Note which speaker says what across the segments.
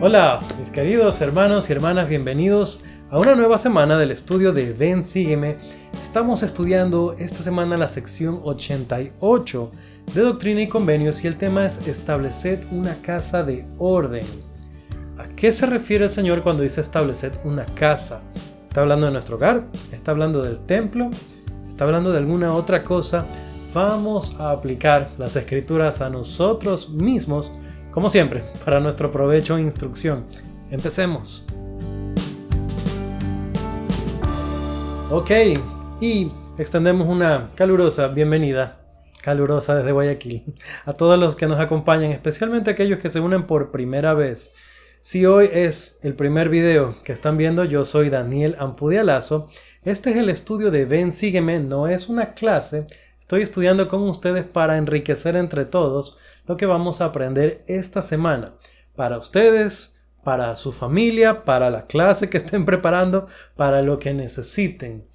Speaker 1: Hola, mis queridos hermanos y hermanas, bienvenidos a una nueva semana del estudio de Ven Sígueme. Estamos estudiando esta semana la sección 88 de Doctrina y Convenios y el tema es estableced una casa de orden. ¿A qué se refiere el Señor cuando dice estableced una casa? ¿Está hablando de nuestro hogar? ¿Está hablando del templo? ¿Está hablando de alguna otra cosa? Vamos a aplicar las escrituras a nosotros mismos, como siempre, para nuestro provecho e instrucción. Empecemos. Ok, y extendemos una calurosa bienvenida, calurosa desde Guayaquil, a todos los que nos acompañan, especialmente aquellos que se unen por primera vez. Si hoy es el primer video que están viendo, yo soy Daniel Ampudialazo. Este es el estudio de Ven Sígueme, no es una clase. Estoy estudiando con ustedes para enriquecer entre todos lo que vamos a aprender esta semana. Para ustedes, para su familia, para la clase que estén preparando, para lo que necesiten.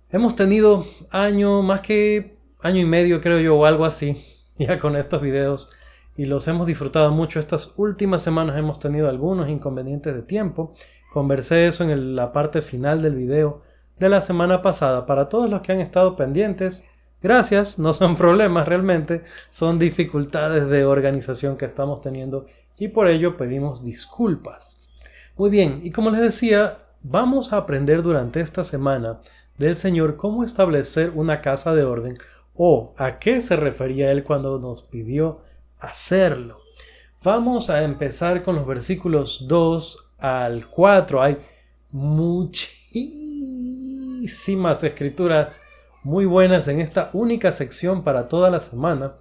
Speaker 1: Hemos tenido más que año y medio creo yo o algo así, ya con estos videos. Y los hemos disfrutado mucho. Estas últimas semanas hemos tenido algunos inconvenientes de tiempo. Conversé eso en la parte final del video de la semana pasada. Para todos los que han estado pendientes, gracias, no son problemas realmente, son dificultades de organización que estamos teniendo y por ello pedimos disculpas. Muy bien, y como les decía, vamos a aprender durante esta semana del Señor cómo establecer una casa de orden o a qué se refería Él cuando nos pidió hacerlo. Vamos a empezar con los versículos 2 al 4. Hay muchísimas escrituras muy buenas en esta única sección para toda la semana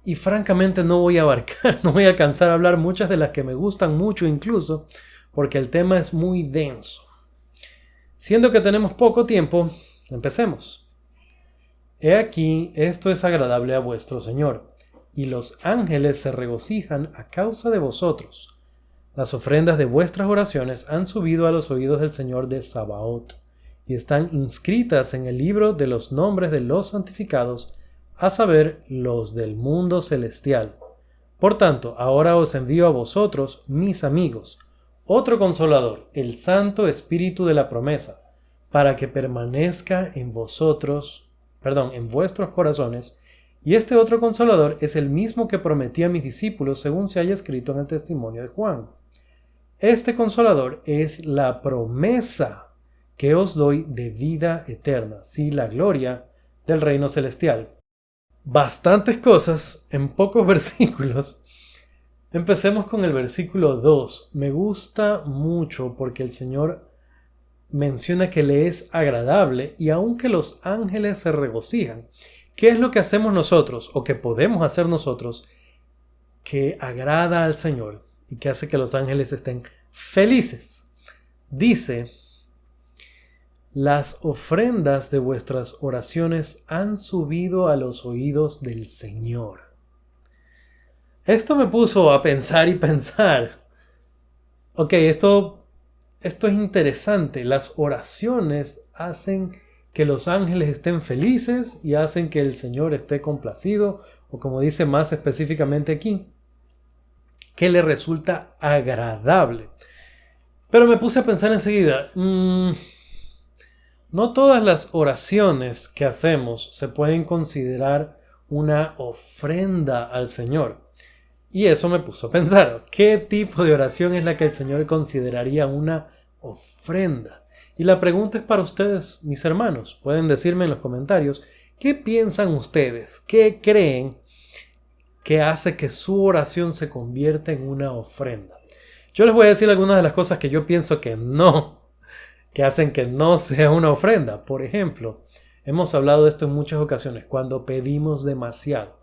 Speaker 1: y francamente no voy a alcanzar a hablar muchas de las que me gustan mucho incluso porque el tema es muy denso. Siendo que tenemos poco tiempo, empecemos. He aquí, esto es agradable a vuestro Señor, y los ángeles se regocijan a causa de vosotros. Las ofrendas de vuestras oraciones han subido a los oídos del Señor de Sabaoth, y están inscritas en el libro de los nombres de los santificados, a saber, los del mundo celestial. Por tanto, ahora os envío a vosotros, mis amigos, otro Consolador, el Santo Espíritu de la promesa, para que permanezca en vuestros corazones, y este otro Consolador es el mismo que prometí a mis discípulos según se haya escrito en el testimonio de Juan. Este Consolador es la promesa que os doy de vida eterna, sí, la gloria del reino celestial. Bastantes cosas en pocos versículos. Empecemos con el versículo 2. Me gusta mucho porque el Señor menciona que le es agradable y aunque los ángeles se regocijan. ¿Qué es lo que hacemos nosotros o que podemos hacer nosotros que agrada al Señor y que hace que los ángeles estén felices? Dice: las ofrendas de vuestras oraciones han subido a los oídos del Señor. Esto me puso a pensar y pensar. Ok, esto es interesante. Las oraciones hacen que los ángeles estén felices y hacen que el Señor esté complacido, o como dice más específicamente aquí, que le resulta agradable. Pero me puse a pensar enseguida, no todas las oraciones que hacemos se pueden considerar una ofrenda al Señor. Y eso me puso a pensar, ¿qué tipo de oración es la que el Señor consideraría una ofrenda? Y la pregunta es para ustedes, mis hermanos. Pueden decirme en los comentarios, ¿qué piensan ustedes? ¿Qué creen que hace que su oración se convierta en una ofrenda? Yo les voy a decir algunas de las cosas que yo pienso que hacen que no sea una ofrenda. Por ejemplo, hemos hablado de esto en muchas ocasiones, cuando pedimos demasiado.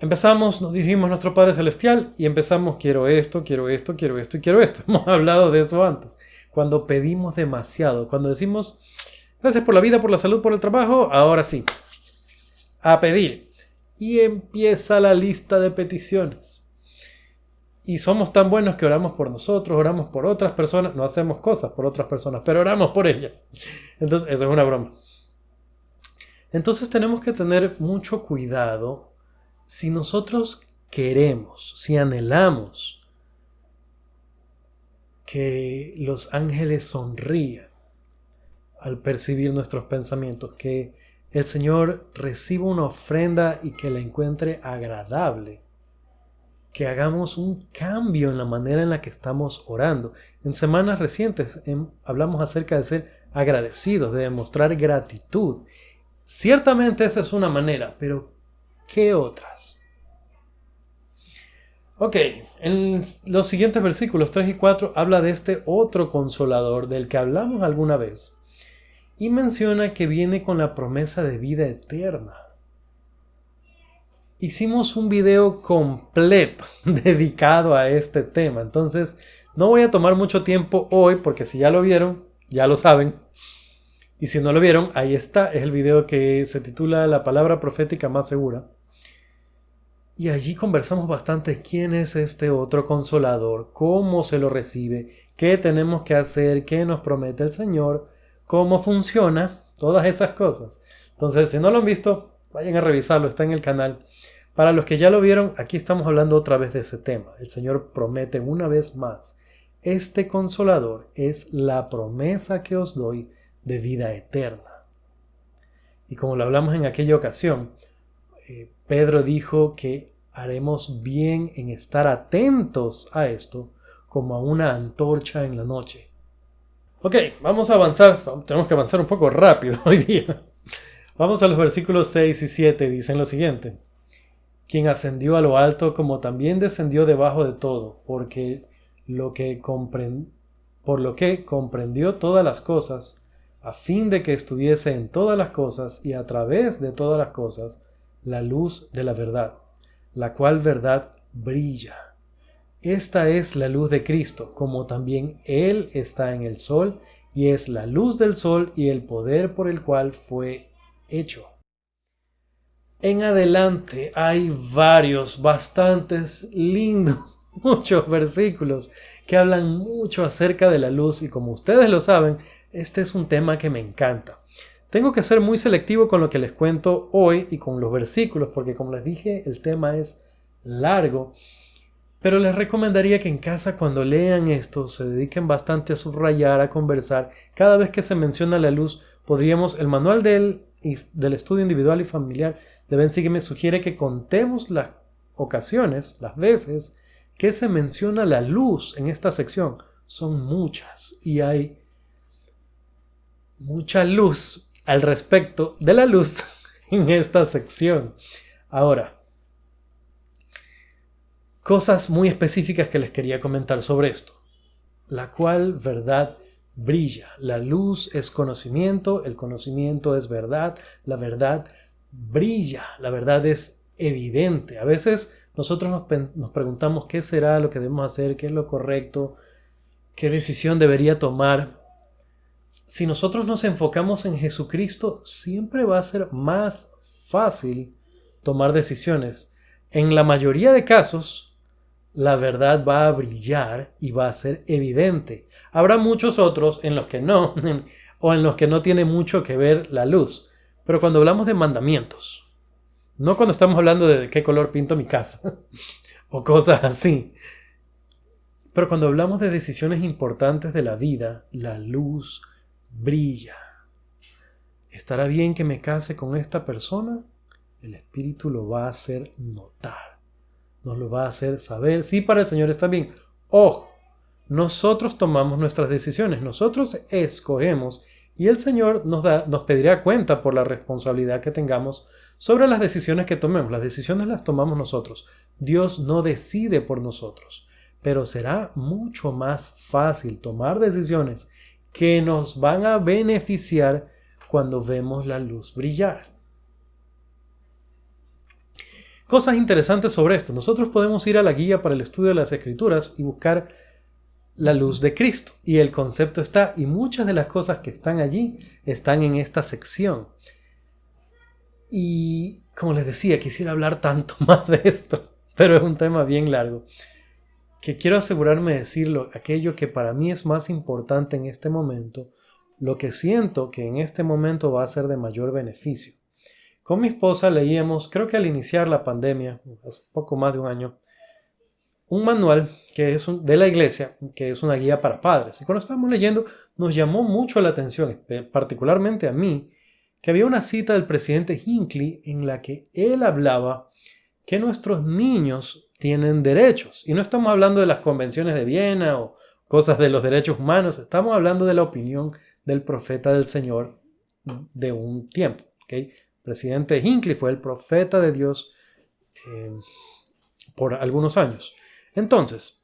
Speaker 1: Nos dirigimos a nuestro Padre Celestial y empezamos, quiero esto, quiero esto, quiero esto y quiero esto. Hemos hablado de eso antes. Cuando pedimos demasiado, cuando decimos, gracias por la vida, por la salud, por el trabajo, ahora sí, a pedir. Y empieza la lista de peticiones. Y somos tan buenos que oramos por nosotros, oramos por otras personas, no hacemos cosas por otras personas, pero oramos por ellas. Entonces, eso es una broma. Entonces tenemos que tener mucho cuidado si nosotros queremos, si anhelamos que los ángeles sonrían al percibir nuestros pensamientos, que el Señor reciba una ofrenda y que la encuentre agradable, que hagamos un cambio en la manera en la que estamos orando. En semanas recientes hablamos acerca de ser agradecidos, de demostrar gratitud. Ciertamente esa es una manera, pero ¿qué otras? Ok, en los siguientes versículos 3 y 4 habla de este otro consolador del que hablamos alguna vez y menciona que viene con la promesa de vida eterna. Hicimos un video completo dedicado a este tema, entonces no voy a tomar mucho tiempo hoy porque si ya lo vieron, ya lo saben. Y si no lo vieron, ahí está, es el video que se titula La palabra profética más segura. Y allí conversamos bastante quién es este otro consolador, cómo se lo recibe, qué tenemos que hacer, qué nos promete el Señor, cómo funciona, todas esas cosas. Entonces, si no lo han visto, vayan a revisarlo, está en el canal. Para los que ya lo vieron, aquí estamos hablando otra vez de ese tema. El Señor promete una vez más, este consolador es la promesa que os doy de vida eterna. Y como lo hablamos en aquella ocasión, Pedro dijo que haremos bien en estar atentos a esto como a una antorcha en la noche. Ok, vamos a avanzar. Tenemos que avanzar un poco rápido hoy día. Vamos a los versículos 6 y 7. Dicen lo siguiente. Quien ascendió a lo alto como también descendió debajo de todo, por lo que comprendió todas las cosas, a fin de que estuviese en todas las cosas y a través de todas las cosas la luz de la verdad, la cual verdad brilla. Esta es la luz de Cristo, como también Él está en el sol, y es la luz del sol y el poder por el cual fue hecho. En adelante hay bastantes lindos, muchos versículos que hablan mucho acerca de la luz y como ustedes lo saben, este es un tema que me encanta. Tengo que ser muy selectivo con lo que les cuento hoy y con los versículos porque como les dije el tema es largo, pero les recomendaría que en casa cuando lean esto se dediquen bastante a subrayar, a conversar. Cada vez que se menciona la luz, el manual del estudio individual y familiar de Ben Sigue me sugiere que contemos las ocasiones, las veces que se menciona la luz en esta sección. Son muchas y hay mucha luz al respecto de la luz en esta sección. Ahora, cosas muy específicas que les quería comentar sobre esto. La cual verdad brilla. La luz es conocimiento, el conocimiento es verdad, la verdad brilla, la verdad es evidente. A veces nosotros nos preguntamos qué será lo que debemos hacer, qué es lo correcto, qué decisión debería tomar. Si nosotros nos enfocamos en Jesucristo, siempre va a ser más fácil tomar decisiones. En la mayoría de casos, la verdad va a brillar y va a ser evidente. Habrá muchos otros en los que no, o en los que no tiene mucho que ver la luz. Pero cuando hablamos de mandamientos, no cuando estamos hablando de qué color pinto mi casa, o cosas así. Pero cuando hablamos de decisiones importantes de la vida, la luz brilla. ¿Estará bien que me case con esta persona? El Espíritu lo va a hacer notar. Nos lo va a hacer saber. Sí, para el Señor está bien. Ojo, nosotros tomamos nuestras decisiones. Nosotros escogemos y el Señor nos pedirá cuenta por la responsabilidad que tengamos sobre las decisiones que tomemos. Las decisiones las tomamos nosotros. Dios no decide por nosotros. Pero será mucho más fácil tomar decisiones que nos van a beneficiar cuando vemos la luz brillar. Cosas interesantes sobre esto. Nosotros podemos ir a la guía para el estudio de las Escrituras y buscar la luz de Cristo. Y el concepto está, y muchas de las cosas que están allí están en esta sección. Y como les decía, quisiera hablar tanto más de esto, pero es un tema bien largo. Que quiero asegurarme de decirlo, aquello que para mí es más importante en este momento, lo que siento que en este momento va a ser de mayor beneficio. Con mi esposa leíamos, creo que al iniciar la pandemia, hace poco más de un año, un manual que es de la iglesia, que es una guía para padres. Y cuando estábamos leyendo, nos llamó mucho la atención, particularmente a mí, que había una cita del presidente Hinckley en la que él hablaba que nuestros niños tienen derechos. Y no estamos hablando de las convenciones de Viena o cosas de los derechos humanos, estamos hablando de la opinión del profeta del Señor de un tiempo. ¿Okay? El presidente Hinckley fue el profeta de Dios por algunos años. Entonces,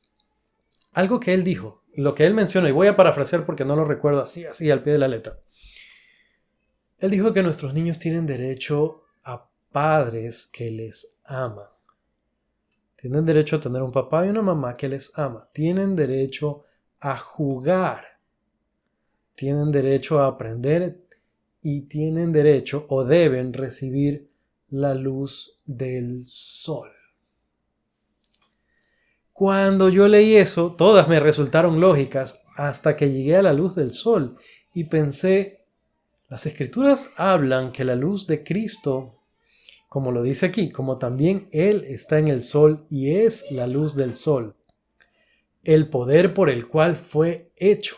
Speaker 1: algo que él dijo, lo que él menciona, y voy a parafrasear porque no lo recuerdo así al pie de la letra. Él dijo que nuestros niños tienen derecho a padres que les aman. Tienen derecho a tener un papá y una mamá que les ama. Tienen derecho a jugar. Tienen derecho a aprender y tienen derecho o deben recibir la luz del sol. Cuando yo leí eso, todas me resultaron lógicas hasta que llegué a la luz del sol y pensé, las escrituras hablan que la luz de Cristo, como lo dice aquí, como también Él está en el sol y es la luz del sol, el poder por el cual fue hecho.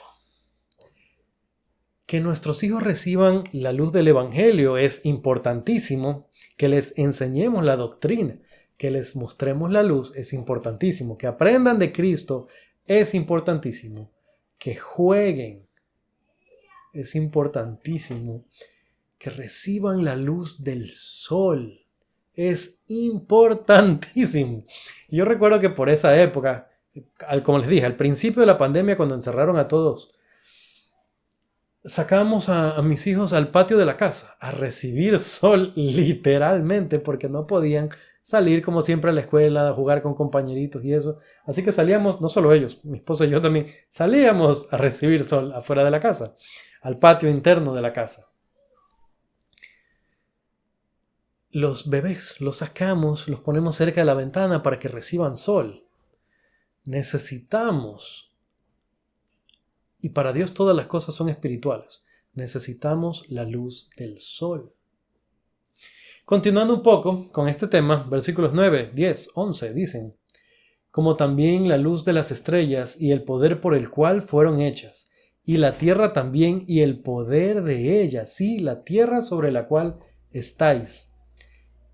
Speaker 1: Que nuestros hijos reciban la luz del Evangelio es importantísimo, que les enseñemos la doctrina, que les mostremos la luz es importantísimo, que aprendan de Cristo es importantísimo, que jueguen es importantísimo, que reciban la luz del sol es importantísimo. Yo recuerdo que por esa época, como les dije, al principio de la pandemia, cuando encerraron a todos, sacábamos a mis hijos al patio de la casa a recibir sol literalmente porque no podían salir como siempre a la escuela, a jugar con compañeritos y eso. Así que salíamos, no solo ellos, mi esposa y yo también, salíamos a recibir sol afuera de la casa, al patio interno de la casa. Los bebés los sacamos, los ponemos cerca de la ventana para que reciban sol. Necesitamos, y para Dios todas las cosas son espirituales, necesitamos la luz del sol. Continuando un poco con este tema, versículos 9, 10, 11 dicen, como también la luz de las estrellas y el poder por el cual fueron hechas, y la tierra también y el poder de ella, sí, la tierra sobre la cual estáis.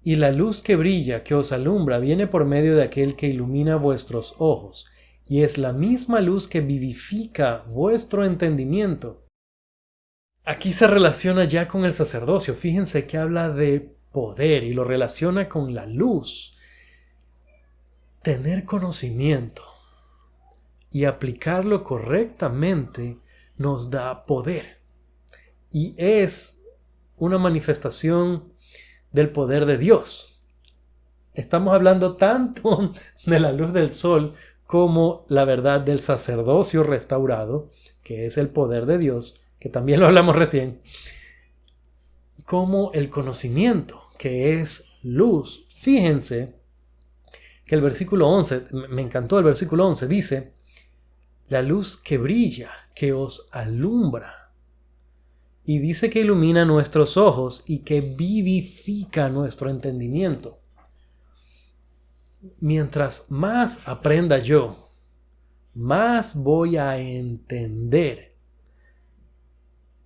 Speaker 1: Y la luz que brilla, que os alumbra, viene por medio de aquel que ilumina vuestros ojos, y es la misma luz que vivifica vuestro entendimiento. Aquí se relaciona ya con el sacerdocio. Fíjense que habla de poder y lo relaciona con la luz. Tener conocimiento y aplicarlo correctamente nos da poder. Y es una manifestación del poder de Dios. Estamos hablando tanto de la luz del sol como la verdad del sacerdocio restaurado, que es el poder de Dios, que también lo hablamos recién, como el conocimiento, que es luz. Fíjense que el versículo 11, me encantó el versículo 11, dice, la luz que brilla, que os alumbra. Y dice que ilumina nuestros ojos y que vivifica nuestro entendimiento. Mientras más aprenda yo, más voy a entender.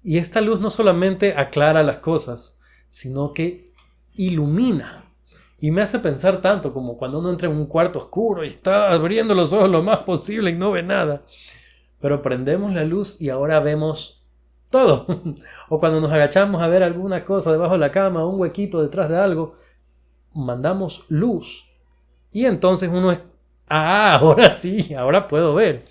Speaker 1: Y esta luz no solamente aclara las cosas, sino que ilumina. Y me hace pensar tanto como cuando uno entra en un cuarto oscuro y está abriendo los ojos lo más posible y no ve nada. Pero prendemos la luz y ahora vemos todo. O cuando nos agachamos a ver alguna cosa debajo de la cama, un huequito detrás de algo, mandamos luz. Y entonces uno es, ahora sí, ahora puedo ver.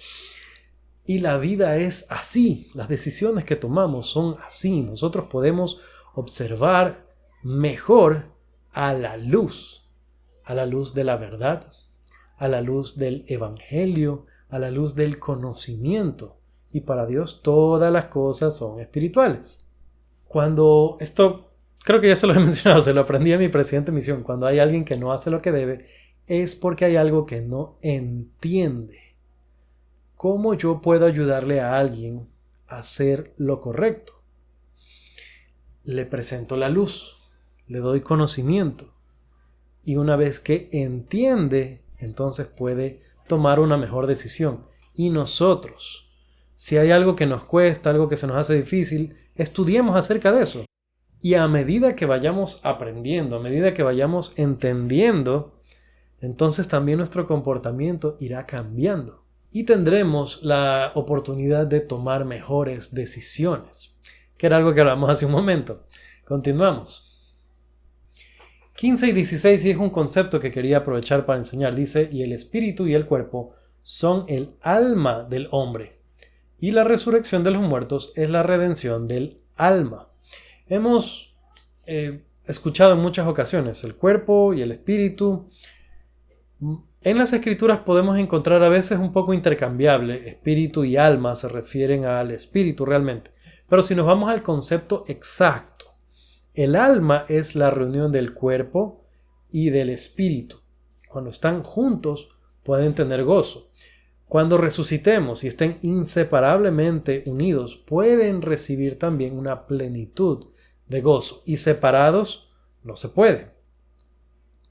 Speaker 1: Y la vida es así, las decisiones que tomamos son así. Nosotros podemos observar mejor a la luz de la verdad, a la luz del evangelio, a la luz del conocimiento. Y para Dios todas las cosas son espirituales. Cuando esto, creo que ya se lo he mencionado, se lo aprendí a mi presidente de misión, cuando hay alguien que no hace lo que debe, es porque hay algo que no entiende. ¿Cómo yo puedo ayudarle a alguien a hacer lo correcto? Le presento la luz, le doy conocimiento y una vez que entiende, entonces puede tomar una mejor decisión. Y nosotros, si hay algo que nos cuesta, algo que se nos hace difícil, estudiemos acerca de eso. Y a medida que vayamos aprendiendo, a medida que vayamos entendiendo, entonces también nuestro comportamiento irá cambiando. Y tendremos la oportunidad de tomar mejores decisiones, que era algo que hablamos hace un momento. Continuamos. 15 y 16 y es un concepto que quería aprovechar para enseñar. Dice, y el espíritu y el cuerpo son el alma del hombre, y la resurrección de los muertos es la redención del alma. Hemos escuchado en muchas ocasiones el cuerpo y el espíritu. En las escrituras podemos encontrar a veces un poco intercambiable. Espíritu y alma se refieren al espíritu realmente. Pero si nos vamos al concepto exacto, el alma es la reunión del cuerpo y del espíritu. Cuando están juntos pueden tener gozo. Cuando resucitemos y estén inseparablemente unidos, pueden recibir también una plenitud de gozo. Y separados no se puede.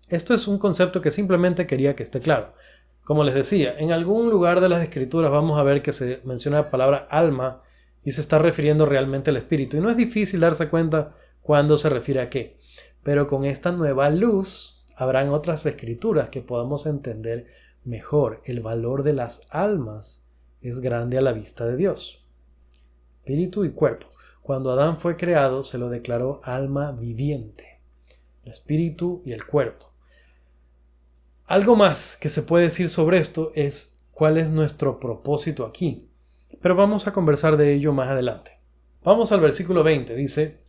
Speaker 1: Esto es un concepto que simplemente quería que esté claro. Como les decía, en algún lugar de las escrituras vamos a ver que se menciona la palabra alma y se está refiriendo realmente al espíritu. Y no es difícil darse cuenta cuándo se refiere a qué. Pero con esta nueva luz habrán otras escrituras que podamos entender mejor. El valor de las almas es grande a la vista de Dios. Espíritu y cuerpo. Cuando Adán fue creado se lo declaró alma viviente. El espíritu y el cuerpo. Algo más que se puede decir sobre esto es cuál es nuestro propósito aquí. Pero vamos a conversar de ello más adelante. Vamos al versículo 20. Dice,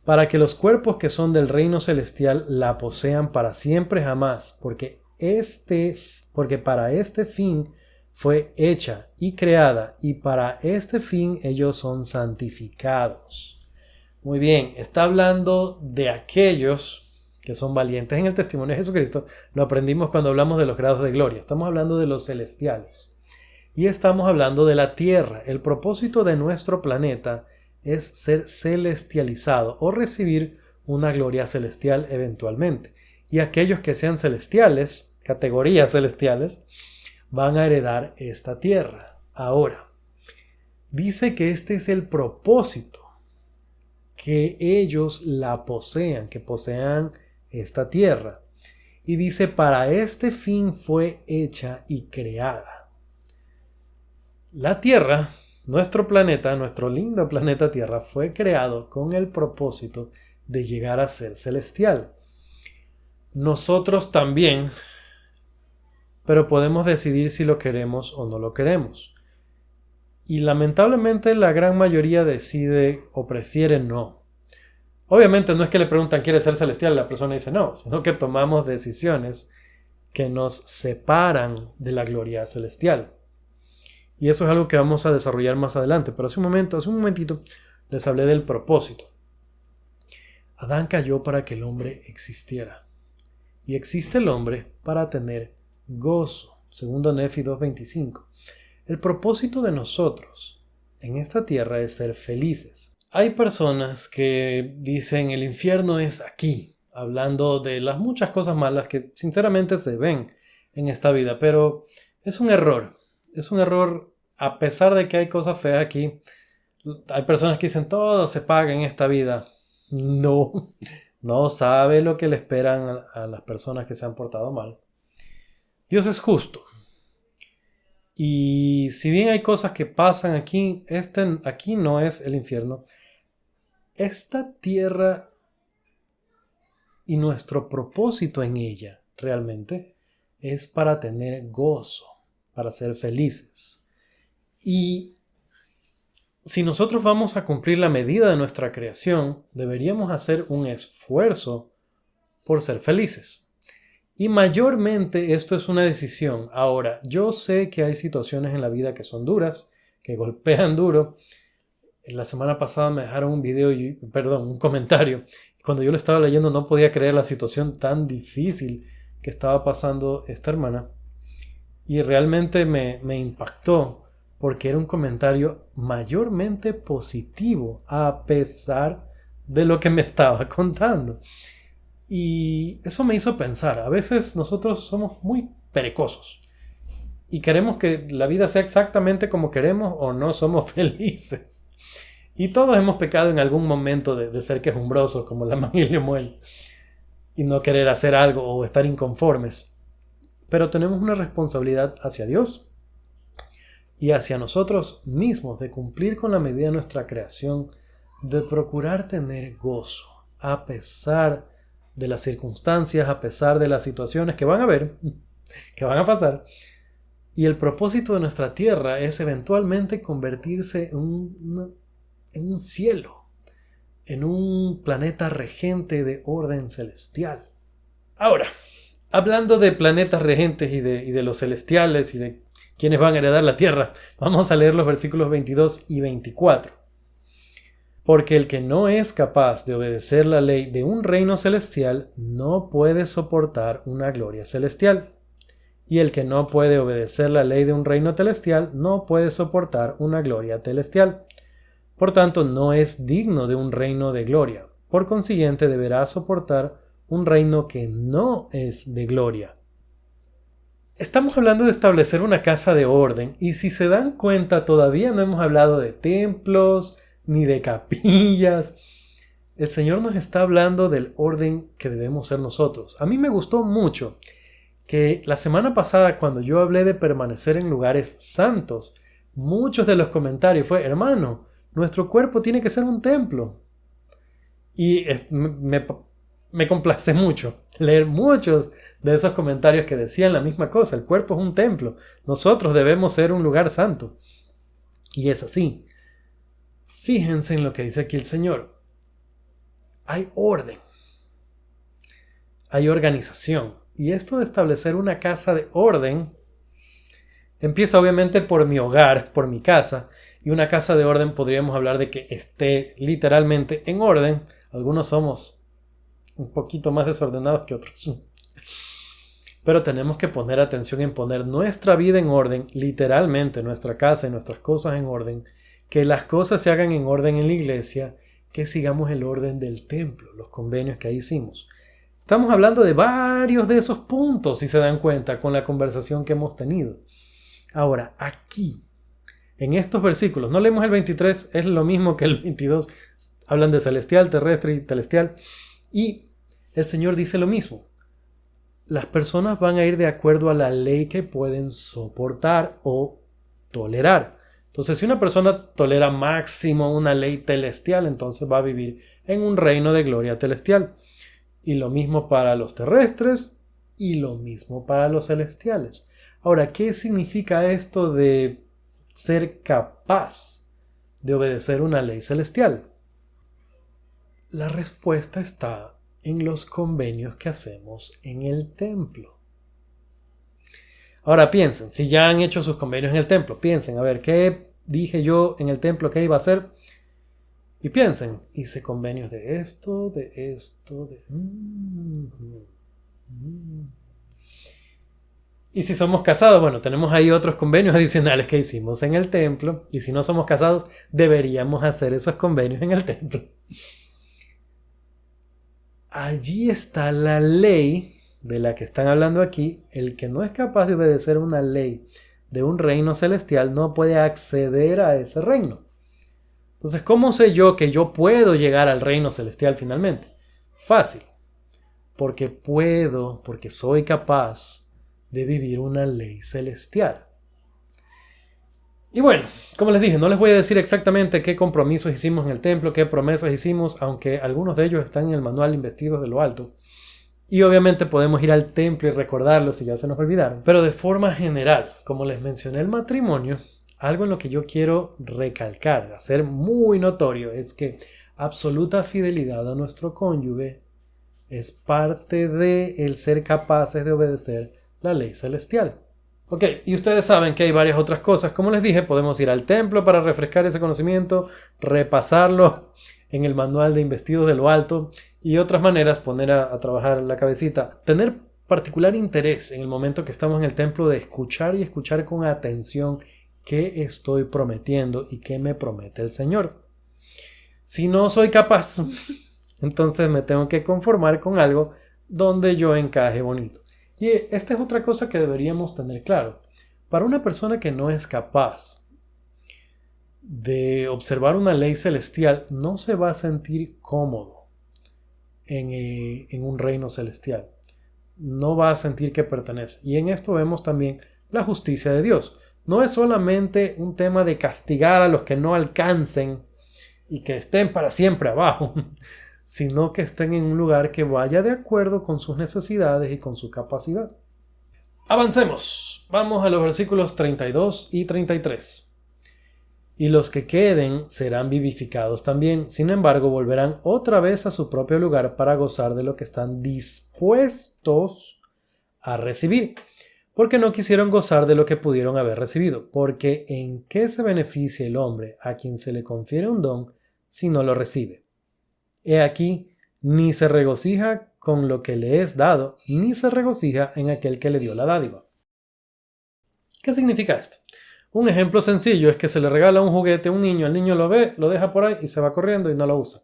Speaker 1: para que los cuerpos que son del reino celestial la posean para siempre jamás, porque para este fin fue hecha y creada, y para este fin ellos son santificados. Muy bien, está hablando de aquellos que son valientes en el testimonio de Jesucristo. Lo aprendimos cuando hablamos de los grados de gloria. Estamos hablando de los celestiales. Y estamos hablando de la tierra. El propósito de nuestro planeta es ser celestializado o recibir una gloria celestial eventualmente. Y aquellos que sean celestiales, categorías celestiales, van a heredar esta tierra. Ahora, dice que este es el propósito, que ellos la posean, que posean esta tierra. Y dice, para este fin fue hecha y creada. La tierra, nuestro planeta, nuestro lindo planeta Tierra, fue creado con el propósito de llegar a ser celestial. Nosotros también, pero podemos decidir si lo queremos o no lo queremos. Y lamentablemente la gran mayoría decide o prefiere no. Obviamente no es que le preguntan ¿quiere ser celestial? La persona dice no, sino que tomamos decisiones que nos separan de la gloria celestial. Y eso es algo que vamos a desarrollar más adelante. Pero hace un momentito les hablé del propósito. Adán cayó para que el hombre existiera. Y existe el hombre para tener gozo. Segundo Nefi 2:25. El propósito de nosotros en esta tierra es ser felices. Hay personas que dicen el infierno es aquí, hablando de las muchas cosas malas que sinceramente se ven en esta vida, pero es un error. Es un error, a pesar de que hay cosas feas aquí. Hay personas que dicen todo se paga en esta vida. No sabe lo que le esperan a las personas que se han portado mal. Dios es justo. Y si bien hay cosas que pasan aquí, aquí no es el infierno. Esta tierra y nuestro propósito en ella realmente es para tener gozo, para ser felices. Y si nosotros vamos a cumplir la medida de nuestra creación, deberíamos hacer un esfuerzo por ser felices. Y mayormente esto es una decisión. Ahora, yo sé que hay situaciones en la vida que son duras, que golpean duro. La semana pasada me dejaron un comentario. Cuando yo lo estaba leyendo no podía creer la situación tan difícil que estaba pasando esta hermana. Y realmente me impactó porque era un comentario mayormente positivo a pesar de lo que me estaba contando. Y eso me hizo pensar, a veces nosotros somos muy perezosos y queremos que la vida sea exactamente como queremos o no somos felices. Y todos hemos pecado en algún momento de ser quejumbrosos como Lamán y Lemuel y no querer hacer algo o estar inconformes. Pero tenemos una responsabilidad hacia Dios y hacia nosotros mismos de cumplir con la medida de nuestra creación, de procurar tener gozo a pesar de las circunstancias, a pesar de las situaciones que van a haber, que van a pasar. Y el propósito de nuestra tierra es eventualmente convertirse en un cielo, en un planeta regente de orden celestial. Ahora, hablando de planetas regentes y de los celestiales y de quienes van a heredar la tierra, vamos a leer los versículos 22 y 24. Porque el que no es capaz de obedecer la ley de un reino celestial no puede soportar una gloria celestial. Y el que no puede obedecer la ley de un reino celestial no puede soportar una gloria celestial. Por tanto, no es digno de un reino de gloria. Por consiguiente, deberá soportar un reino que no es de gloria. Estamos hablando de establecer una casa de orden, y si se dan cuenta, todavía no hemos hablado de templos ni de capillas. El Señor nos está hablando del orden que debemos ser nosotros. A mí me gustó mucho que la semana pasada, cuando yo hablé de permanecer en lugares santos, muchos de los comentarios fue: hermano, nuestro cuerpo tiene que ser un templo. Y me complace mucho leer muchos de esos comentarios que decían la misma cosa. El cuerpo es un templo. Nosotros debemos ser un lugar santo. Y es así. Fíjense en lo que dice aquí el Señor. Hay orden. Hay organización. Y esto de establecer una casa de orden empieza obviamente por mi hogar, por mi casa. Y una casa de orden podríamos hablar de que esté literalmente en orden. Algunos somos un poquito más desordenados que otros. Pero tenemos que poner atención en poner nuestra vida en orden, literalmente nuestra casa y nuestras cosas en orden, que las cosas se hagan en orden en la iglesia, que sigamos el orden del templo, los convenios que ahí hicimos. Estamos hablando de varios de esos puntos, si se dan cuenta, con la conversación que hemos tenido. Ahora, aquí, en estos versículos, no leemos el 23, es lo mismo que el 22, hablan de celestial, terrestre y celestial, y el Señor dice lo mismo. Las personas van a ir de acuerdo a la ley que pueden soportar o tolerar. Entonces, si una persona tolera máximo una ley celestial, entonces va a vivir en un reino de gloria celestial. Y lo mismo para los terrestres y lo mismo para los celestiales. Ahora, ¿qué significa esto de ser capaz de obedecer una ley celestial? La respuesta está en los convenios que hacemos en el templo. Ahora piensen, si ya han hecho sus convenios en el templo, piensen, a ver, ¿qué dije yo en el templo que iba a hacer? Y piensen, hice convenios de esto, de esto, de... Y si somos casados, bueno, tenemos ahí otros convenios adicionales que hicimos en el templo. Y si no somos casados, deberíamos hacer esos convenios en el templo. Allí está la ley de la que están hablando aquí. El que no es capaz de obedecer una ley de un reino celestial no puede acceder a ese reino. Entonces, ¿cómo sé yo que yo puedo llegar al reino celestial finalmente? Fácil. Porque puedo, porque soy capaz de vivir una ley celestial. Y bueno, como les dije, no les voy a decir exactamente qué compromisos hicimos en el templo, qué promesas hicimos, aunque algunos de ellos están en el manual Investidos de lo Alto. Y obviamente podemos ir al templo y recordarlos si ya se nos olvidaron. Pero de forma general, como les mencioné el matrimonio, algo en lo que yo quiero recalcar, hacer muy notorio, es que absoluta fidelidad a nuestro cónyuge es parte de el ser capaces de obedecer la ley celestial. Ok, y ustedes saben que hay varias otras cosas. Como les dije, podemos ir al templo para refrescar ese conocimiento, repasarlo en el manual de Investidos de lo Alto y otras maneras, poner a trabajar la cabecita. Tener particular interés en el momento que estamos en el templo de escuchar y escuchar con atención qué estoy prometiendo y qué me promete el Señor. Si no soy capaz, entonces me tengo que conformar con algo donde yo encaje bonito. Y esta es otra cosa que deberíamos tener claro. Para una persona que no es capaz de observar una ley celestial, no se va a sentir cómodo en un reino celestial. No va a sentir que pertenece. Y en esto vemos también la justicia de Dios. No es solamente un tema de castigar a los que no alcancen y que estén para siempre abajo, sino que estén en un lugar que vaya de acuerdo con sus necesidades y con su capacidad. Avancemos. Vamos a los versículos 32 y 33. Y los que queden serán vivificados también. Sin embargo, volverán otra vez a su propio lugar para gozar de lo que están dispuestos a recibir, porque no quisieron gozar de lo que pudieron haber recibido. Porque ¿en qué se beneficia el hombre a quien se le confiere un don si no lo recibe? He aquí, ni se regocija con lo que le es dado, ni se regocija en aquel que le dio la dádiva. ¿Qué significa esto? Un ejemplo sencillo es que se le regala un juguete a un niño, el niño lo ve, lo deja por ahí y se va corriendo y no lo usa.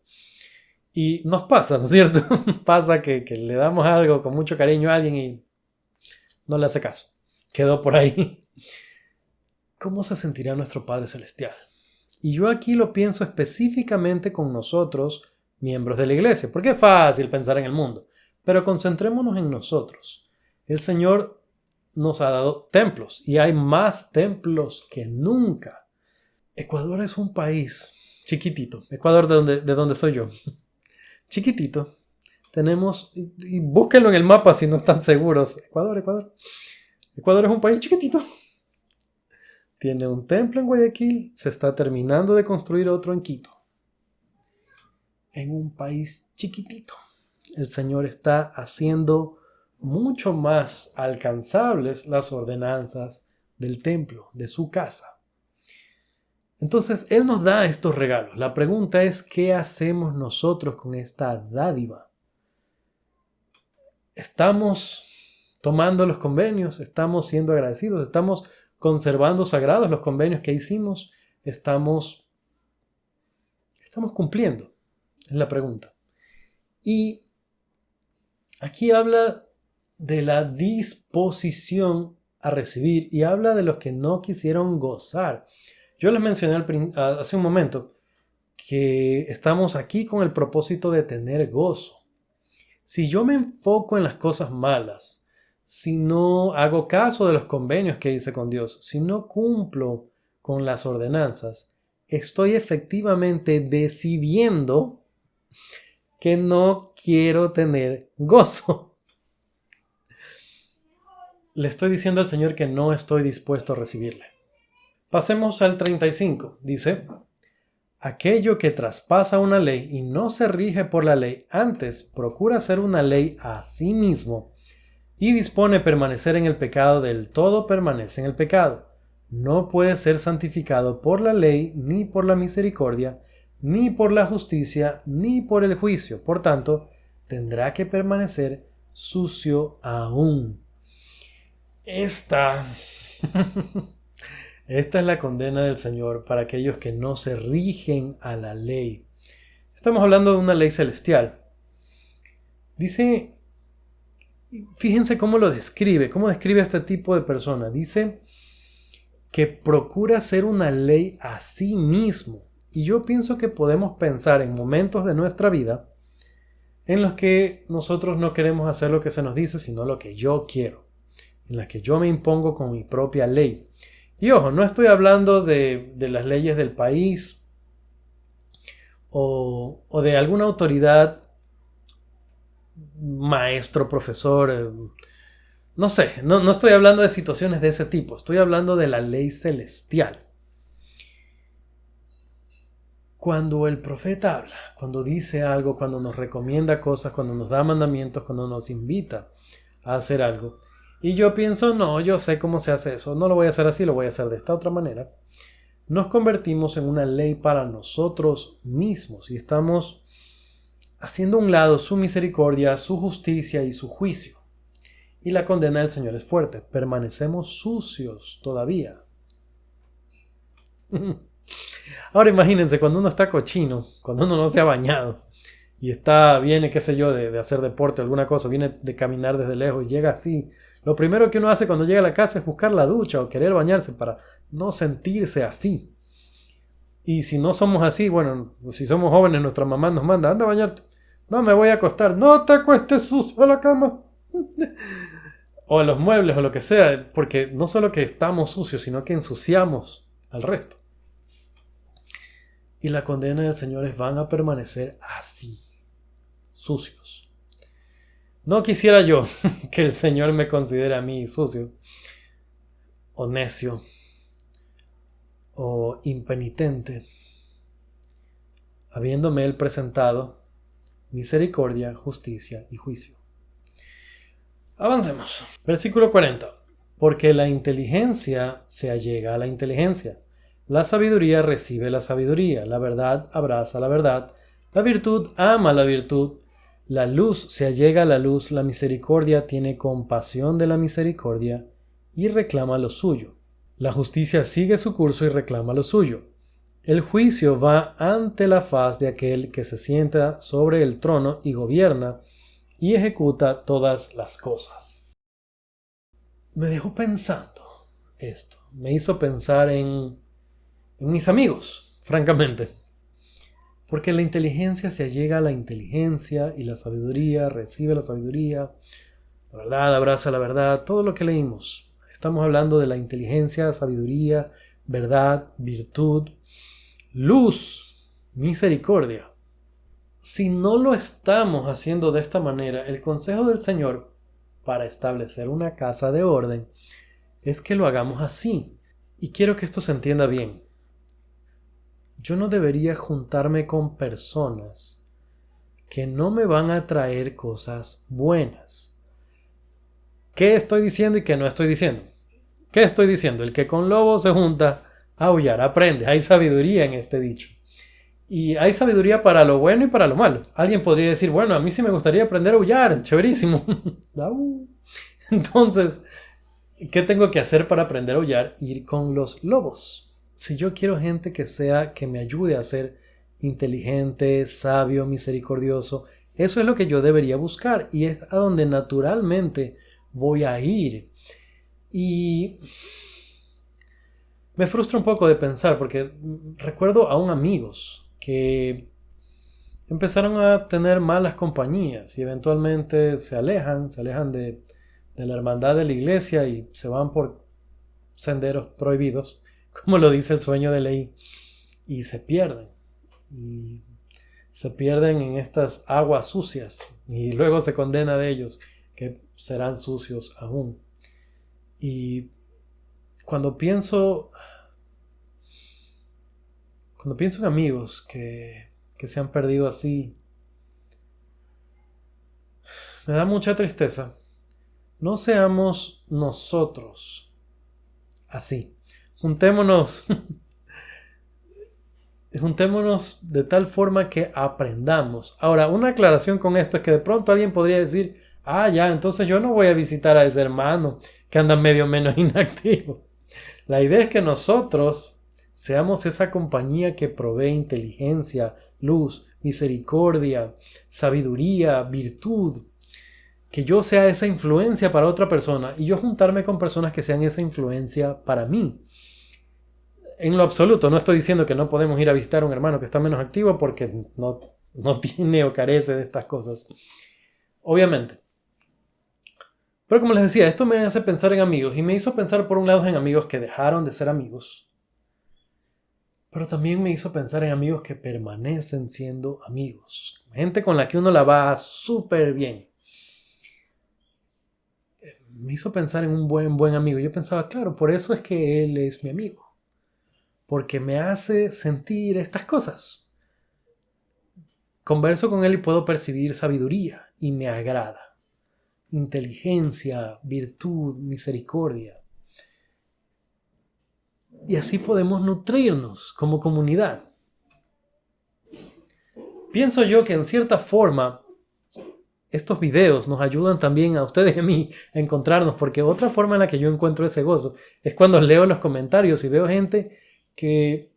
Speaker 1: Y nos pasa, ¿no es cierto? Pasa que le damos algo con mucho cariño a alguien y no le hace caso. Quedó por ahí. ¿Cómo se sentirá nuestro Padre Celestial? Y yo aquí lo pienso específicamente con nosotros, miembros de la iglesia, porque es fácil pensar en el mundo, pero concentrémonos en nosotros. El Señor nos ha dado templos y hay más templos que nunca. Ecuador es un país chiquitito. Ecuador de donde soy yo. Chiquitito. Tenemos, y búsquenlo en el mapa si no están seguros. Ecuador. Ecuador es un país chiquitito. Tiene un templo en Guayaquil. Se está terminando de construir otro en Quito. En un país chiquitito. El Señor está haciendo mucho más alcanzables las ordenanzas del templo, de su casa. Entonces, Él nos da estos regalos. La pregunta es, ¿qué hacemos nosotros con esta dádiva? ¿Estamos tomando los convenios? ¿Estamos siendo agradecidos? ¿Estamos conservando sagrados los convenios que hicimos? ¿Estamos cumpliendo? Es la pregunta. Y aquí habla de la disposición a recibir y habla de los que no quisieron gozar. Yo les mencioné hace un momento que estamos aquí con el propósito de tener gozo. Si yo me enfoco en las cosas malas, si no hago caso de los convenios que hice con Dios, si no cumplo con las ordenanzas, estoy efectivamente decidiendo que no quiero tener gozo. Le estoy diciendo al Señor que no estoy dispuesto a recibirle. Pasemos al 35. Dice, aquello que traspasa una ley y no se rige por la ley, antes procura hacer una ley a sí mismo y dispone permanecer en el pecado, del todo permanece en el pecado. No puede ser santificado por la ley, ni por la misericordia, ni por la justicia, ni por el juicio. Por tanto, tendrá que permanecer sucio aún. Esta es la condena del Señor para aquellos que no se rigen a la ley. Estamos hablando de una ley celestial. Dice, fíjense cómo lo describe, cómo describe a este tipo de persona. Dice que procura hacer una ley a sí mismo. Y yo pienso que podemos pensar en momentos de nuestra vida en los que nosotros no queremos hacer lo que se nos dice, sino lo que yo quiero, en las que yo me impongo con mi propia ley. Y ojo, no estoy hablando de las leyes del país o de alguna autoridad, maestro, profesor, no sé, no estoy hablando de situaciones de ese tipo, estoy hablando de la ley celestial. Cuando el profeta habla, cuando dice algo, cuando nos recomienda cosas, cuando nos da mandamientos, cuando nos invita a hacer algo, y yo pienso, no, yo sé cómo se hace eso, no lo voy a hacer así, lo voy a hacer de esta otra manera, nos convertimos en una ley para nosotros mismos y estamos haciendo a un lado su misericordia, su justicia y su juicio. Y la condena del Señor es fuerte, permanecemos sucios todavía. Ahora imagínense, cuando uno está cochino, cuando uno no se ha bañado, viene, qué sé yo, de hacer deporte o alguna cosa, viene de caminar desde lejos y llega así. Lo primero que uno hace cuando llega a la casa es buscar la ducha o querer bañarse para no sentirse así. Y si no somos así, bueno, si somos jóvenes, nuestra mamá nos manda, anda a bañarte. No, me voy a acostar. No te acuestes sucio a la cama. O en los muebles o lo que sea, porque no solo que estamos sucios, sino que ensuciamos al resto. Y la condena del Señor es van a permanecer así, sucios. No quisiera yo que el Señor me considere a mí sucio, o necio, o impenitente, habiéndome Él presentado misericordia, justicia y juicio. Avancemos. Versículo 40. Porque la inteligencia se allega a la inteligencia. La sabiduría recibe la sabiduría. La verdad abraza la verdad. La virtud ama la virtud. La luz se allega a la luz. La misericordia tiene compasión de la misericordia y reclama lo suyo. La justicia sigue su curso y reclama lo suyo. El juicio va ante la faz de aquel que se sienta sobre el trono y gobierna y ejecuta todas las cosas. Me dejó pensando esto. Me hizo pensar en mis amigos, francamente. Porque la inteligencia se allega a la inteligencia y la sabiduría recibe la sabiduría. La verdad abraza la verdad. Todo lo que leímos. Estamos hablando de la inteligencia, sabiduría, verdad, virtud, luz, misericordia. Si no lo estamos haciendo de esta manera, el consejo del Señor para establecer una casa de orden es que lo hagamos así. Y quiero que esto se entienda bien. Yo no debería juntarme con personas que no me van a traer cosas buenas. ¿Qué estoy diciendo y qué no estoy diciendo? ¿Qué estoy diciendo? El que con lobo se junta a aullar aprende. Hay sabiduría en este dicho. Y hay sabiduría para lo bueno y para lo malo. Alguien podría decir, bueno, a mí sí me gustaría aprender a aullar, chéverísimo. Entonces, ¿qué tengo que hacer para aprender a aullar? Ir con los lobos. Si yo quiero gente que me ayude a ser inteligente, sabio, misericordioso, eso es lo que yo debería buscar y es a donde naturalmente voy a ir. Y me frustra un poco de pensar porque recuerdo aún amigos que empezaron a tener malas compañías y eventualmente se alejan de la hermandad de la iglesia y se van por senderos prohibidos, como lo dice el sueño de Leí, y se pierden. Y se pierden en estas aguas sucias y luego se condena de ellos que serán sucios aún. Y cuando pienso en amigos que se han perdido así, me da mucha tristeza. No seamos nosotros así. Juntémonos de tal forma que aprendamos. Ahora, una aclaración con esto es que de pronto alguien podría decir, ya, entonces yo no voy a visitar a ese hermano que anda medio menos inactivo. La idea es que nosotros seamos esa compañía que provee inteligencia, luz, misericordia, sabiduría, virtud. Que yo sea esa influencia para otra persona y yo juntarme con personas que sean esa influencia para mí. En lo absoluto, no estoy diciendo que no podemos ir a visitar a un hermano que está menos activo porque no tiene o carece de estas cosas. Obviamente. Pero como les decía, esto me hace pensar en amigos y me hizo pensar por un lado en amigos que dejaron de ser amigos. Pero también me hizo pensar en amigos que permanecen siendo amigos. Gente con la que uno la va súper bien. Me hizo pensar en un buen amigo. Yo pensaba, claro, por eso es que él es mi amigo. Porque me hace sentir estas cosas. Converso con él y puedo percibir sabiduría y me agrada. Inteligencia, virtud, misericordia. Y así podemos nutrirnos como comunidad. Pienso yo que en cierta forma estos videos nos ayudan también a ustedes y a mí a encontrarnos, porque otra forma en la que yo encuentro ese gozo es cuando leo los comentarios y veo gente que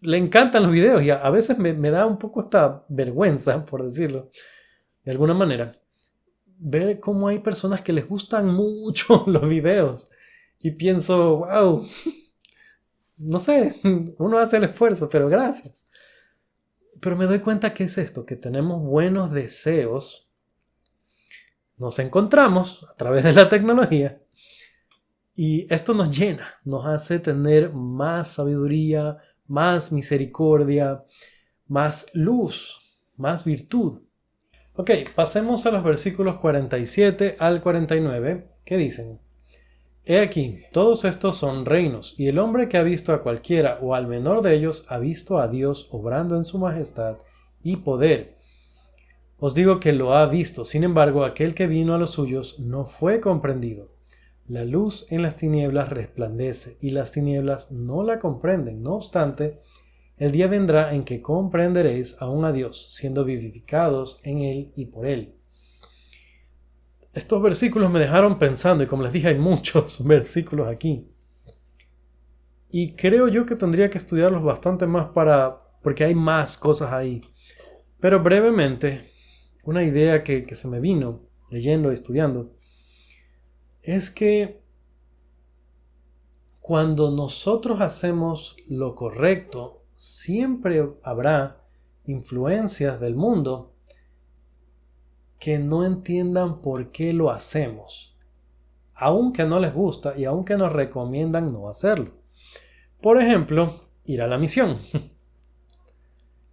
Speaker 1: le encantan los videos y a veces me da un poco esta vergüenza, por decirlo, de alguna manera, ver cómo hay personas que les gustan mucho los videos. Y pienso, wow, no sé, uno hace el esfuerzo, pero gracias. Pero me doy cuenta que es esto, que tenemos buenos deseos, nos encontramos a través de la tecnología y esto nos llena, nos hace tener más sabiduría, más misericordia, más luz, más virtud. Ok, pasemos a los versículos 47 al 49, que dicen: He aquí, todos estos son reinos, y el hombre que ha visto a cualquiera o al menor de ellos ha visto a Dios obrando en su majestad y poder. Os digo que lo ha visto, sin embargo, aquel que vino a los suyos no fue comprendido. La luz en las tinieblas resplandece, y las tinieblas no la comprenden. No obstante, el día vendrá en que comprenderéis aún a Dios, siendo vivificados en Él y por Él. Estos versículos me dejaron pensando, y como les dije, hay muchos versículos aquí. Y creo yo que tendría que estudiarlos bastante más porque hay más cosas ahí. Pero brevemente, una idea que se me vino leyendo y estudiando es que cuando nosotros hacemos lo correcto, siempre habrá influencias del mundo que no entiendan por qué lo hacemos, aunque no les gusta y aunque nos recomiendan no hacerlo. Por ejemplo, ir a la misión.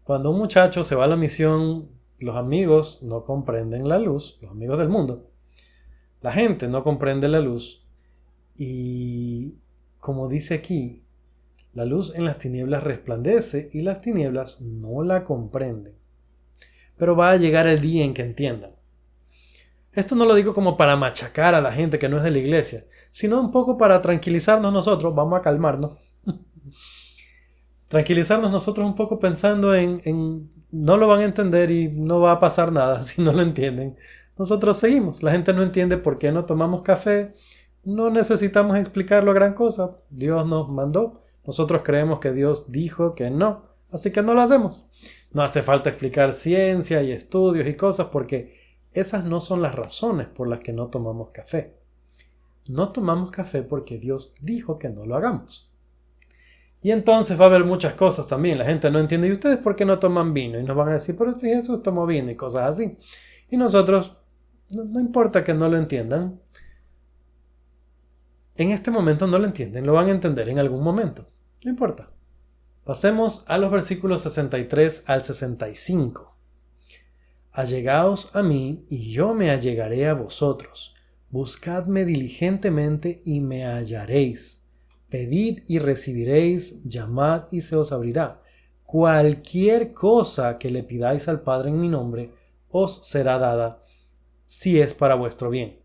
Speaker 1: Cuando un muchacho se va a la misión, los amigos no comprenden la luz, los amigos del mundo. La gente no comprende la luz y, como dice aquí, la luz en las tinieblas resplandece y las tinieblas no la comprenden. Pero va a llegar el día en que entiendan. Esto no lo digo como para machacar a la gente que no es de la iglesia, sino un poco para tranquilizarnos nosotros. Vamos a calmarnos. Tranquilizarnos nosotros un poco pensando en no lo van a entender y no va a pasar nada si no lo entienden. Nosotros seguimos. La gente no entiende por qué no tomamos café. No necesitamos explicarlo gran cosa. Dios nos mandó. Nosotros creemos que Dios dijo que no. Así que no lo hacemos. No hace falta explicar ciencia y estudios y cosas porque esas no son las razones por las que no tomamos café. No tomamos café porque Dios dijo que no lo hagamos. Y entonces va a haber muchas cosas también. La gente no entiende. ¿Y ustedes por qué no toman vino? Y nos van a decir, pero si Jesús tomó vino y cosas así. Y nosotros, no importa que no lo entiendan. En este momento no lo entienden. Lo van a entender en algún momento. No importa. Pasemos a los versículos 63 al 65. Allegaos a mí, y yo me allegaré a vosotros. Buscadme diligentemente, y me hallaréis. Pedid y recibiréis, llamad y se os abrirá. Cualquier cosa que le pidáis al Padre en mi nombre, os será dada, si es para vuestro bien.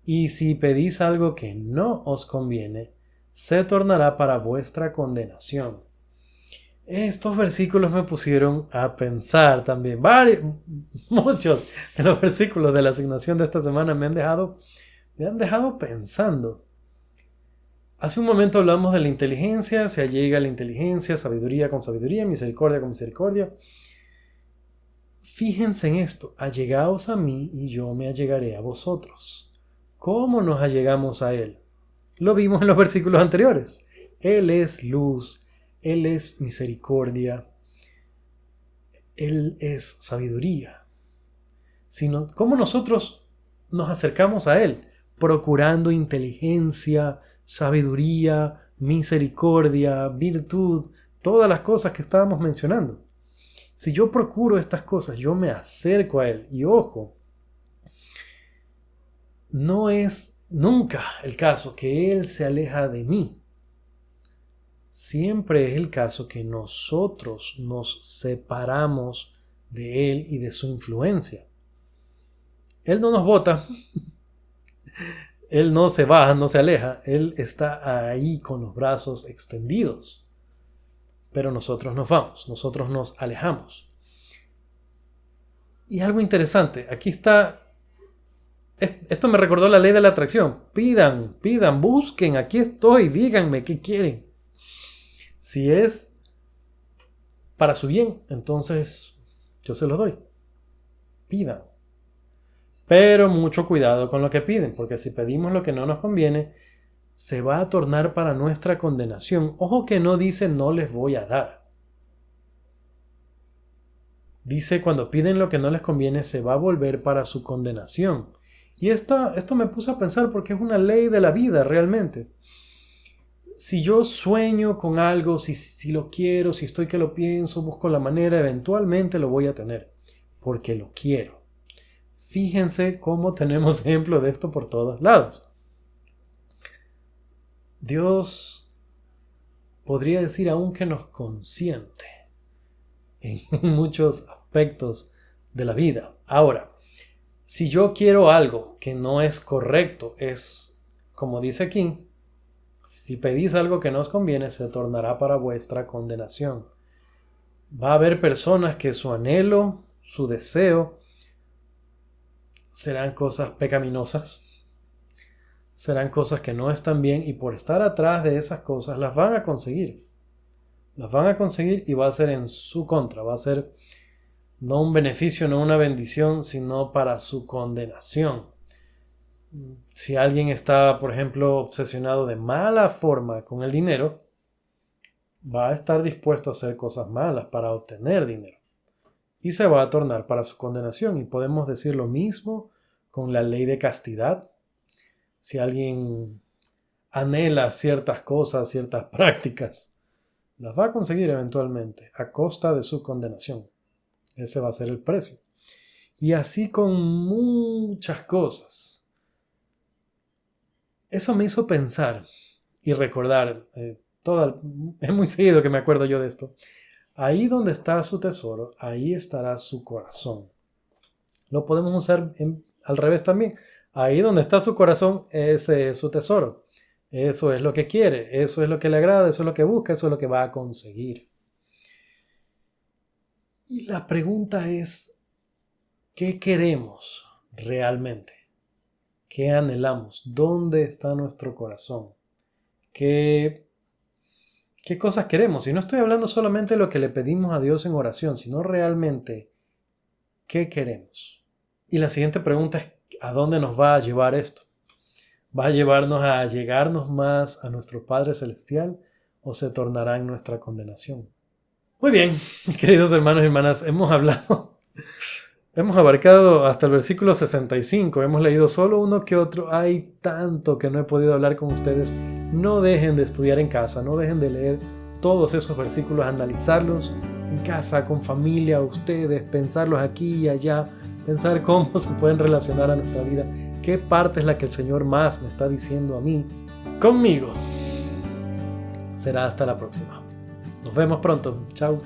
Speaker 1: Y si pedís algo que no os conviene, se tornará para vuestra condenación. Estos versículos me pusieron a pensar también. Muchos de los versículos de la asignación de esta semana me han dejado pensando. Hace un momento hablamos de la inteligencia, se allega la inteligencia, sabiduría con sabiduría, misericordia con misericordia. Fíjense en esto, allegaos a mí y yo me allegaré a vosotros. ¿Cómo nos allegamos a Él? Lo vimos en los versículos anteriores. Él es luz. Él es misericordia, Él es sabiduría. ¿Cómo nosotros nos acercamos a Él? Procurando inteligencia, sabiduría, misericordia, virtud, todas las cosas que estábamos mencionando. Si yo procuro estas cosas, yo me acerco a Él. Y ojo, no es nunca el caso que Él se aleja de mí. Siempre es el caso que nosotros nos separamos de Él y de su influencia. Él no nos bota, Él no se va, no se aleja, Él está ahí con los brazos extendidos. Pero nosotros nos vamos, nosotros nos alejamos. Y algo interesante, aquí está, esto me recordó la ley de la atracción. Pidan, busquen, aquí estoy, díganme qué quieren. Si es para su bien, entonces yo se los doy. Pidan. Pero mucho cuidado con lo que piden, porque si pedimos lo que no nos conviene, se va a tornar para nuestra condenación. Ojo que no dice no les voy a dar. Dice cuando piden lo que no les conviene, se va a volver para su condenación. Y esto me puso a pensar porque es una ley de la vida realmente. Si yo sueño con algo, si lo quiero, si estoy que lo pienso, busco la manera, eventualmente lo voy a tener, porque lo quiero. Fíjense cómo tenemos ejemplo de esto por todos lados. Dios podría decir aún que nos consiente en muchos aspectos de la vida. Ahora, si yo quiero algo que no es correcto, es como dice aquí, si pedís algo que no os conviene, se tornará para vuestra condenación. Va a haber personas que su anhelo, su deseo, serán cosas pecaminosas, serán cosas que no están bien y por estar atrás de esas cosas las van a conseguir. Las van a conseguir y va a ser en su contra, va a ser no un beneficio, no una bendición, sino para su condenación. Si alguien está, por ejemplo, obsesionado de mala forma con el dinero, va a estar dispuesto a hacer cosas malas para obtener dinero. Y se va a tornar para su condenación. Y podemos decir lo mismo con la ley de castidad. Si alguien anhela ciertas cosas, ciertas prácticas, las va a conseguir eventualmente a costa de su condenación. Ese va a ser el precio. Y así con muchas cosas. Eso me hizo pensar y recordar, es muy seguido que me acuerdo yo de esto. Ahí donde está su tesoro, ahí estará su corazón. Lo podemos usar al revés también. Ahí donde está su corazón, ese es su tesoro. Eso es lo que quiere, eso es lo que le agrada, eso es lo que busca, eso es lo que va a conseguir. Y la pregunta es, ¿qué queremos realmente? ¿Qué anhelamos? ¿Dónde está nuestro corazón? ¿Qué cosas queremos? Y no estoy hablando solamente de lo que le pedimos a Dios en oración, sino realmente, ¿qué queremos? Y la siguiente pregunta es, ¿a dónde nos va a llevar esto? ¿Va a llevarnos a llegarnos más a nuestro Padre Celestial o se tornará en nuestra condenación? Muy bien, mis queridos hermanos y hermanas, hemos abarcado hasta el versículo 65, hemos leído solo uno que otro, hay tanto que no he podido hablar con ustedes. No dejen de estudiar en casa, no dejen de leer todos esos versículos, analizarlos en casa, con familia, ustedes, pensarlos aquí y allá, pensar cómo se pueden relacionar a nuestra vida, qué parte es la que el Señor más me está diciendo a mí, conmigo. Será hasta la próxima. Nos vemos pronto. Chao.